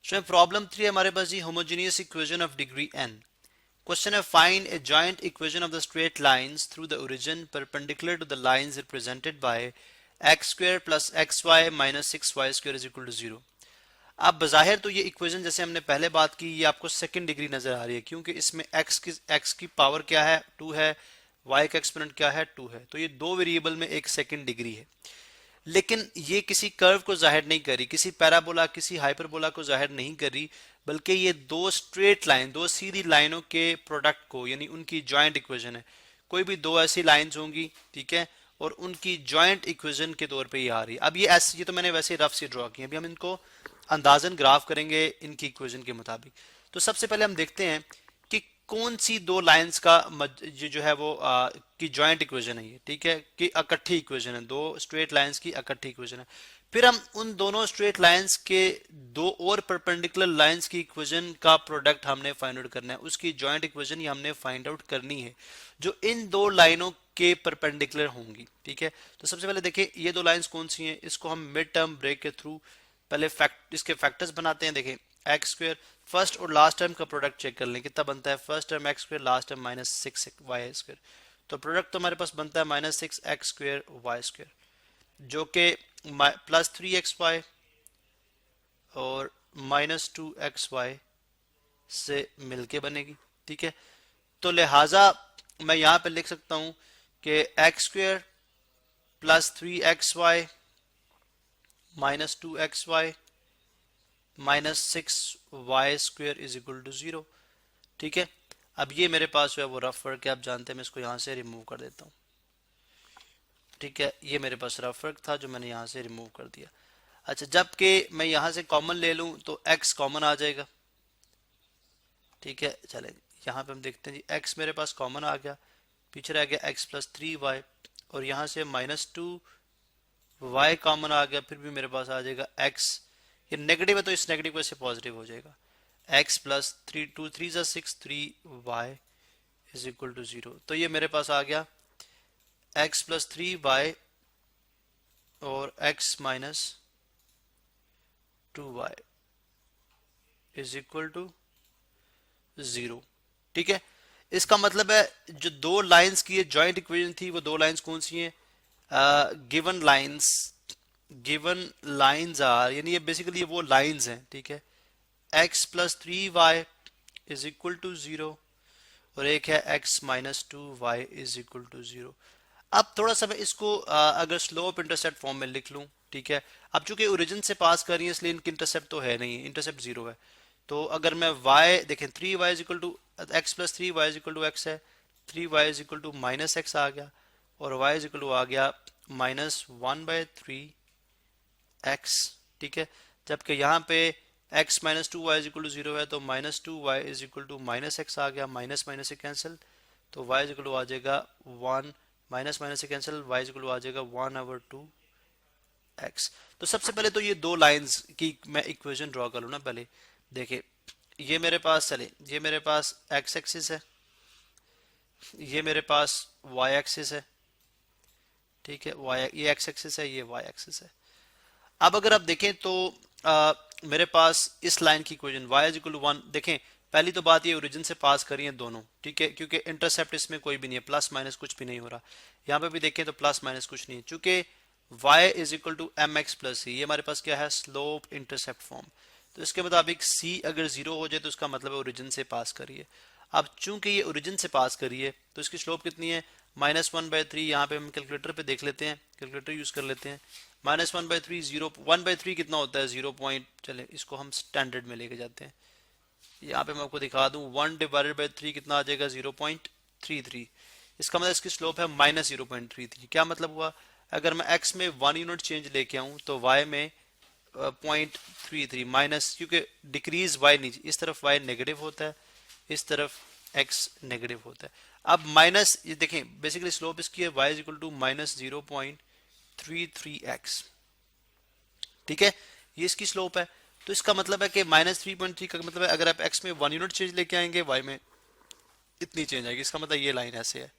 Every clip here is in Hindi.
So प्रॉब्लम 3 हमारे पास जी homogeneous equation of degree n. Question है find a joint equation of the straight lines through the origin perpendicular to the lines represented by x square plus xy minus 6y square is equal to 0. अब बज़ाहिर तो ये इक्वेशन जैसे हमने पहले बात की ये आपको सेकंड डिग्री नजर आ रही है क्योंकि इसमें x की पावर क्या है 2 है, y का एक्सपोनेंट क्या है 2 है, तो ये दो वेरिएबल में एक सेकंड डिग्री है. लेकिन ये किसी कर्व को जाहिर नहीं कर रही, किसी पैराबोला किसी हाइपरबोला को जाहिर नहीं कर रही, बल्कि ये दो स्ट्रेट लाइन दो सीधी लाइनों के प्रोडक्ट को यानी उनकी जॉइंट इक्वेशन है. कोई भी दो ऐसी लाइंस होंगी, ठीक है, और उनकी जॉइंट इक्वेशन के तौर पे ये आ रही है. अब ये तो मैंने वैसे रफ से ड्रॉ किया, अभी हम इनको अंदाजन ग्राफ करेंगे इनकी इक्वेशन के मुताबिक. तो सबसे पहले हम देखते हैं कि कौन सी दो लाइंस का ये जो है वो की जॉइंट इक्वेशन है ये, ठीक है, कि इकट्ठी इक्वेशन है, दो स्ट्रेट लाइंस की इकट्ठी इक्वेशन है. फिर हम उन दोनों स्ट्रेट लाइंस के दो और परपेंडिकुलर लाइंस की इक्वेशन का प्रोडक्ट हमने फाइंड आउट करना है, उसकी जॉइंट इक्वेशन ही हमने फाइंड आउट करनी है जो इन दो लाइनों के परपेंडिकुलर होंगी. ठीक है, तो सबसे पहले देखिए ये दो लाइंस कौन सी हैं, इसको हम मिड टर्म ब्रेक के थ्रू पहले इसके फैक्टर्स बनाते हैं. देखें एक्स स्क्वायर फर्स्ट और लास्ट टर्म का प्रोडक्ट चेक कर लें कितना बनता है. First term x square, last term minus 6y square, तो प्रोडक्ट तो हमारे पास बनता है minus 6x square y square, जो कि प्लस 3xy और माइनस 2xy से मिलके बनेगी. ठीक है, तो लिहाजा मैं यहां पे लिख सकता हूं कि x square plus 3xy minus 2xy minus 6y square is equal to 0. ठीक है, अब ये मेरे पास जो है वो रफ वर्क है, आप जानते हैं मैं इसको यहाँ से रिमूव कर देता हूँ. ठीक है, ये मेरे पास रफ वर्क था जो मैंने यहाँ से रिमूव कर दिया. अच्छा, जबकि मैं यहाँ से कॉमन ले लूँ तो x कॉमन आ जाएगा. ठीक है, चले यहाँ पे हम देखते हैं जी x मेरे पास कॉमन आ गया, पीछे रह गया x प्लस 3y और यहाँ से माइनस 2y कॉमन आ गया, फिर भी मेरे पास आ जाएगा x, ये नेगेटिव है तो इस नेगेटिव को से पॉजिटिव हो जाएगा. x प्लस 3 जा 6 3y इज इक्वल टू 0. तो ये मेरे पास आ गया x प्लस 3y और x minus 2y is equal to 0. ठीक है, इसका मतलब है जो दो लाइंस की जॉइंट इक्वेशन थी वो दो लाइंस कौन सी हैं, गिवन लाइंस आर, यानी ये बेसिकली वो लाइंस हैं. ठीक है, x plus 3y is equal to 0 और एक है x minus 2y is equal to 0. अब थोड़ा सा मैं इसको अगर स्लोप इंटरसेप्ट फॉर्म में लिख लूं, ठीक है, अब चूंकि ओरिजिन से पास कर रही है इसलिए इनकी इंटरसेप्ट तो है नहीं, इंटरसेप्ट 0 है. तो अगर मैं y देखें 3y is equal to x plus 3y is equal to x है, 3y is equal to minus x आ गया और y इज इक्वल टू आ गया माइनस 1/3 x. ठीक है, जबकि यहाँ पे x minus 2y is equal to 0 है तो minus 2y is equal to minus x आ गया, माइनस माइनस से कैंसिल, तो y इज इक्वल टू आ जाएगा 1, माइनस माइनस से cancel, y is equal to आ जाएगा 1/2x. तो सबसे पहले तो ये दो लाइंस की मैं इक्वेशन ड्रॉ कर लूँ ना. पहले देखिए ये मेरे पास ये मेरे पास x एक्सिस है, ये मेरे पास y एक्सिस है. ठीक है, ये x एक्सिस है, ये y एक्सिस है. अब अगर आप देखें तो मेरे पास इस लाइन की equation y is equal to 1, देखें पहली तो बात ये ओरिजिन से पास करी है दोनों. ठीक है, क्योंकि इंटरसेप्ट इसमें कोई भी नहीं है, प्लस माइनस कुछ भी नहीं हो रहा. यहाँ पे भी देखें तो प्लस माइनस कुछ नहीं है, चूंकि y is equal to m x plus c, ये हमारे पास क्या है स्लोप इंटरसेप्ट फॉर्म. तो इसके मुताबिक c अगर 0 हो जाए तो उसका मतलब है ओरिजिन से पास करिए. अब चूंकि ये ओरिजिन से पास करिए तो इसकी स्लोप कितनी है माइनस 1/3. यहाँ पे हम कैलकुलेटर पे देख लेते हैं, कैलकुलेटर यूज कर लेते हैं. माइनस 1/3 1/3 कितना होता है 0 पॉइंट, चले इसको हम स्टैंडर्ड में लेके जाते हैं. यहाँ पे मैं आपको दिखा दूं 1/3 कितना आ जाएगा 0.33. इसका मतलब इसकी स्लोप है माइनस 0.33. क्या मतलब हुआ, अगर मैं x में 1 यूनिट चेंज लेके आऊं तो y में 0.33 माइनस, क्योंकि डिक्रीज y नीचे, इस तरफ y नेगेटिव होता है, इस तरफ x नेगेटिव होता है. अब माइनस ये देखें बेसिकली स्लोप इसकी है y is equal to minus 0.33x. ठीक है, ये इसकी स्लोप है. तो इसका मतलब है कि माइनस 3.3 का मतलब है अगर आप x में 1 यूनिट चेंज लेके आएंगे y में इतनी चेंज आएगी. इसका मतलब ये लाइन ऐसे है.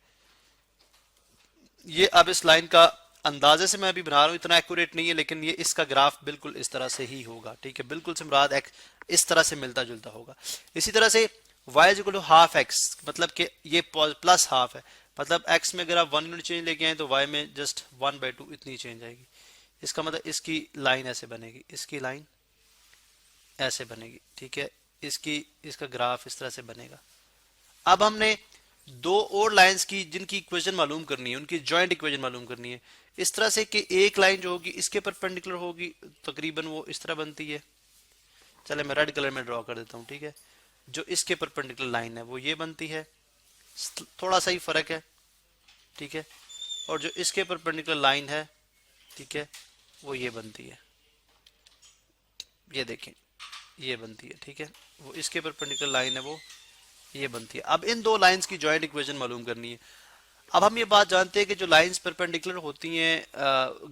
ये अब इस लाइन का अंदाजे से मैं अभी बना रहा हूँ, इतना एक्यूरेट नहीं है, लेकिन ये इसका ग्राफ बिल्कुल इस तरह से ही होगा, ठीक है, बिल्कुल से मुराद इस तरह से मिलता जुलता होगा। इसी तरह से y is equal to half x, मतलब कि ये प्लस हाफ है, मतलब x में अगर आप 1 यूनिट चेंज लेके आए तो y में जस्ट 1/2 इतनी चेंज आएगी। इसका मतलब इसकी लाइन ऐसे बनेगी, इसकी लाइन ऐसे बनेगी, ठीक है, इसका ग्राफ इस तरह से बनेगा। अब हमने दो और लाइंस की जिनकी इक्वेशन मालूम करनी है, उनकी जॉइंट इक्वेशन मालूम करनी है, इस तरह से कि एक लाइन जो होगी इसके परपेंडिकुलर होगी, तकरीबन वो इस तरह बनती है। चले मैं रेड कलर में ड्रॉ कर देता हूँ, ठीक है। जो इसके परपेंडिकुलर लाइन है वो ये बनती है, थोड़ा सा ही फर्क है, ठीक है। और जो इसके परपेंडिकुलर लाइन है, ठीक है, वो ये बनती है, ये देखें, ये बनती है, ठीक है। वो इसके परपेंडिकुलर लाइन है, वो ये बनती है। अब इन दो लाइंस की जॉइंट इक्वेशन मालूम करनी है। अब हम ये बात जानते हैं कि जो लाइंस परपेंडिकुलर होती हैं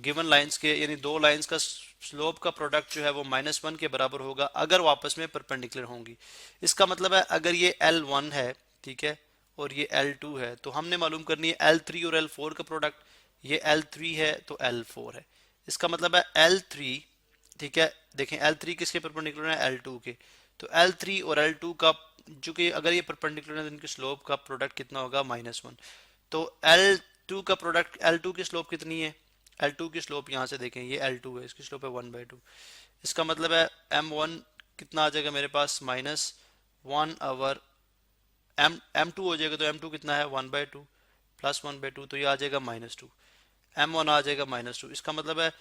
गिवन लाइंस के, यानी दो लाइंस का स्लोप का प्रोडक्ट जो है वो -1 के बराबर होगा अगर वो आपस में परपेंडिकुलर होंगी। इसका मतलब है अगर ये L1 है, ठीक है, और ये L2 है, तो हमने मालूम करनी है L3 और L4 का प्रोडक्ट। ये L3 है तो L4 है, इसका मतलब है L3, ठीक है। देखें L3 किसके परपेंडिकुलर है, L2 के, तो L3 और L2 का, चूंकि अगर ये परपेंडिकुलर है तो इनके स्लोप का प्रोडक्ट कितना होगा, -1। तो L2 का प्रोडक्ट, L2 की स्लोप कितनी है, L2 की स्लोप यहाँ से देखें, ये L2 है, इसकी स्लोप है 1/2। इसका मतलब है M1 कितना आ जाएगा मेरे पास, -1 ओवर M2 हो जाएगा, तो M2 कितना है 1/2 प्लस 1/2, तो ये आ जाएगा -2। M1 आ जाएगा -2। इसका मतलब है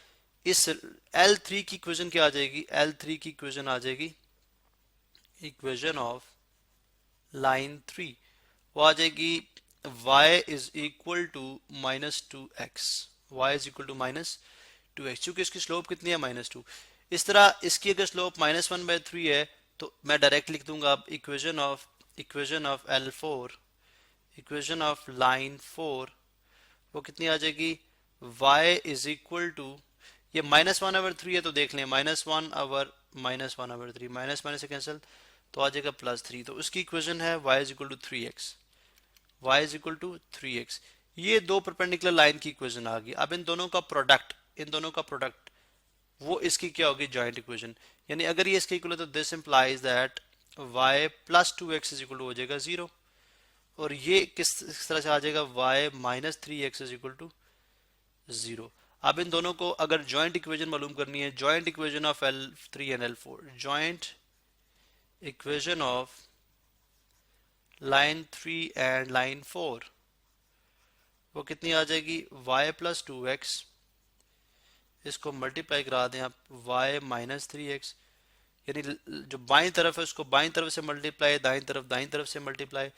इस L3 की इक्वेशन क्या आ जाएगी, L3 की इक्वेशन आ जाएगी इक्वेशन ऑफ लाइन 3, वो आ जाएगी y is equal to -2x, y is equal to -2x, क्योंकि इसकी स्लोप कितनी है, -2। इस तरह इसकी अगर स्लोप -1/3 है तो मैं डायरेक्ट लिख दूंगा अब equation of L4, equation of line 4, वो कितनी आ जाएगी, y इज इक्वल टू, ये -1/3 है तो देख लें, -1/3, माइनस माइनस से कैंसिल, तो आ जाएगा +3। तो उसकी इक्वेशन है y is equal to 3x, y is equal to 3x। ये दो परपेंडिकुलर लाइन की इक्वेशन आ गई। अब इन दोनों का प्रोडक्ट वो इसकी क्या होगी, जॉइंट इक्वेशन। यानी अगर ये इसके इक्वल है तो this implies that y + 2x is equal to हो जाएगा 0, और ये किस तरह से आ जाएगा, y - 3x is equal to 0। अब इन दोनों को अगर जॉइंट इक्वेशन मालूम करनी है, joint equation of L3 and L4, joint equation of line 3 and line 4, वो कितनी आ जाएगी, y + 2x, इसको मल्टीप्लाई करा दें आप, y - 3x, यानी जो बाईं तरफ है उसको बाईं तरफ से मल्टीप्लाई, दाईं तरफ से मल्टीप्लाई।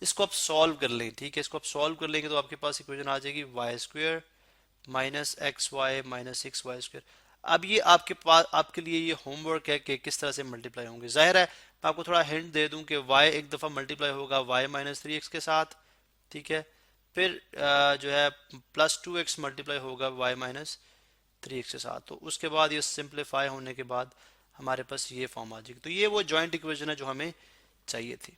इसको आप सॉल्व कर लें, ठीक है, इसको आप सॉल्व कर लेंगे तो आपके पास इक्वेशन आ जाएगी y² - xy - 6y²। अब ये आपके पास, आपके लिए ये होमवर्क है कि किस तरह से मल्टीप्लाई होंगे। जाहिर है मैं आपको थोड़ा हिंट दे दूं कि y एक दफ़ा मल्टीप्लाई होगा y - 3x के साथ, ठीक है, फिर जो है +2x मल्टीप्लाई होगा y - 3x के साथ, तो उसके बाद ये सिंप्लीफाई होने के बाद हमारे पास ये फॉर्म आ जाएगी। तो ये वो जॉइंट इक्वेशन है जो हमें चाहिए थी।